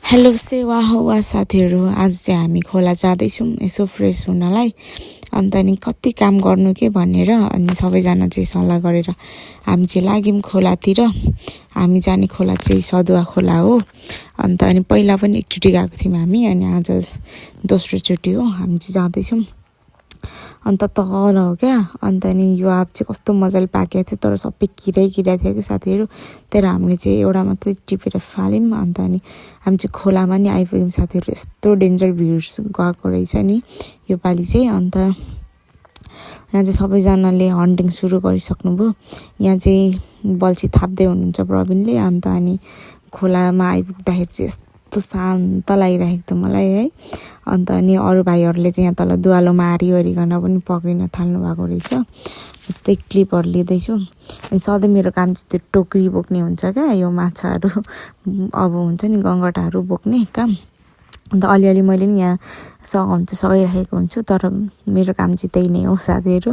Hello सेवा हवा साथीहरू, आज चाहिँ हामी खोला जाँदैछौँ यसो फ्रेस हुनलाई। अन्त अनि कति काम गर्नु के भनेर अनि सबैजना चाहिँ सल्लाह गरेर हामी चाहिँ लाग्यौँ खोलातिर। हामी जाने खोला चाहिँ सदुवा खोला हो। अन्त अनि पहिला पनि एकचोटि गएको थियौँ हामी, अनि आज दोस्रो चोटि हो हामी चाहिँ जाँदैछौँ। अन्त तल हो क्या। अन्त अनि यो आँप चाहिँ कस्तो मजाले पाकेको थियो, तर सबै किरै थियो कि साथीहरू। तर हामीले चाहिँ एउटा मात्रै टिपेर फाल्यौँ। अन्त अनि हामी चाहिँ खोलामा नि आइपुग्यौँ साथीहरू। यस्तो डेन्जर भिड गएको रहेछ नि योपालि चाहिँ। अन्त यहाँ चाहिँ सबैजनाले हन्टिङ सुरु गरिसक्नुभयो। यहाँ चाहिँ बल्छी थाप्दै हुनुहुन्छ प्रवीणले। अन्त अनि खोलामा आइपुग्दाखेरि चाहिँ यस्तो शान्त लागिरहेको थियो मलाई है। अन्त अनि अरू भाइहरूले चाहिँ यहाँ तल दुवालोमा हारिओरिकन पनि पक्रिन थाल्नु भएको रहेछ। त्यस्तै क्लिपहरू लिँदैछु। अनि सधैँ मेरो काम चाहिँ त्यो टोकरी बोक्ने हुन्छ क्या, यो माछाहरू अब हुन्छ नि गङ्गटाहरू बोक्ने काम। अन्त अलिअलि मैले नि यहाँ सघाइरहेको हुन्छु, तर मेरो काम चाहिँ त्यही नै हो साथीहरू।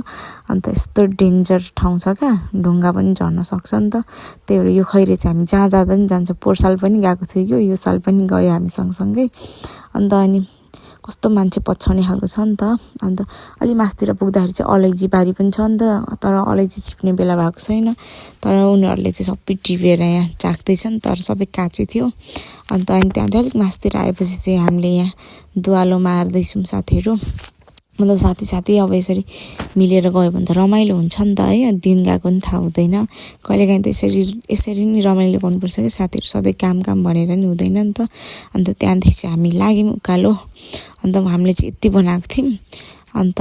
अन्त यस्तो डेन्जर ठाउँ छ क्या, ढुङ्गा पनि झर्न सक्छ नि त। त्यही भएर यो खैरे चाहिँ हामी जहाँ जाँदा पनि जान्छ। पोहोर साल पनि गएको थियो, यो साल पनि गयो हामी सँगसँगै। अन्त अनि कस्तो मान्छे पछ्याउने खालको छ नि त। अन्त अलि मासतिर पुग्दाखेरि चाहिँ अलैँची बारी पनि छ नि त, तर अलैँची छिप्ने बेला भएको छैन। तर उनीहरूले चाहिँ सबै टिपेर यहाँ चाख्दैछन्, तर सबै काँचै थियो। अन्त अनि त्यहाँदेखि अलिक मासतिर आएपछि चाहिँ हामीले यहाँ दुवालोमा हार्दैछौँ साथीहरू। मतलब साथी अब यसरी मिलेर गयो भने त रमाइलो हुन्छ नि त है। दिन गएको पनि थाहा हुँदैन। कहिलेकाहीँ त यसरी नि रमाइलो गर्नुपर्छ कि साथीहरू, सधैँ काम भनेर नि हुँदैन नि त। अन्त त्यहाँदेखि चाहिँ हामी लाग्यौँ उकालो। अन्त हामीले चाहिँ यति बनाएको थियौँ। अन्त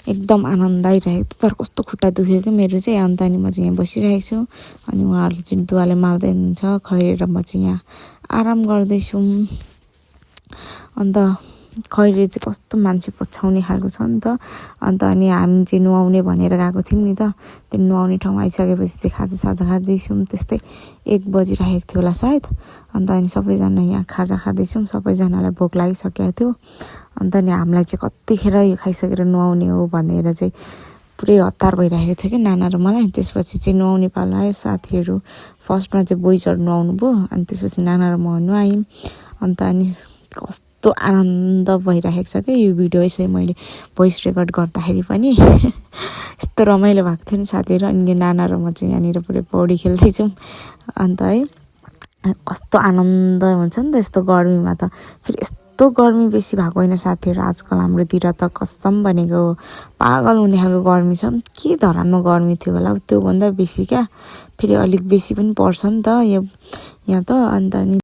एकदम आनन्द आइरहेको थियो, तर कस्तो खुट्टा दुख्यो कि मेरो चाहिँ। अन्त अनि म चाहिँ यहाँ बसिरहेको छु, अनि उहाँहरूले चाहिँ दुवाले मार्दै हुनुहुन्छ खैरेर म चाहिँ यहाँ आराम गर्दैछु। अन्त खैरे चाहिँ कस्तो मान्छे पछ्याउने खालको छ नि त। अन्त अनि हामी चाहिँ नुहाउने भनेर गएको थियौँ नि त। त्यो नुहाउने ठाउँ आइसकेपछि चाहिँ खाजा खाँदैछौँ। त्यस्तै 1 बजिरहेको थियो होला सायद। अन्त अनि सबैजना यहाँ खाजा खाँदैछौँ। सबैजनालाई भोक लागिसकेको थियो। अन्त अनि हामीलाई चाहिँ कतिखेर यो खाइसकेर नुहाउने हो भनेर चाहिँ पुरै हतार भइरहेको थियो कि नाना र मलाई। त्यसपछि चाहिँ नुहाउने पालो आयो साथीहरू। फर्स्टमा चाहिँ बोइजहरू नुहाउनु भयो, अनि त्यसपछि नाना र म नुहायौँ। अन्त अनि कस्तो आनन्द भइरहेको छ क्या यो भिडियो यसै मैले भोइस रेकर्ड गर्दाखेरि पनि। यस्तो रमाइलो भएको थियो नि साथीहरू। अनि नाना र म चाहिँ यहाँनिर पुरै पौडी खेल्दैछौँ। अन्त है कस्तो आनन्द हुन्छ नि त यस्तो गर्मीमा त। फेरि यस्तो गर्मी बेसी भएको होइन साथीहरू आजकल हाम्रोतिर त, कसम भनेको पागल हुने खालको गर्मी छ। के धरानमा गर्मी थियो होला त्योभन्दा बेसी क्या। फेरि अलिक बेसी पनि पर्छ नि त यहाँ त। अन्त अनि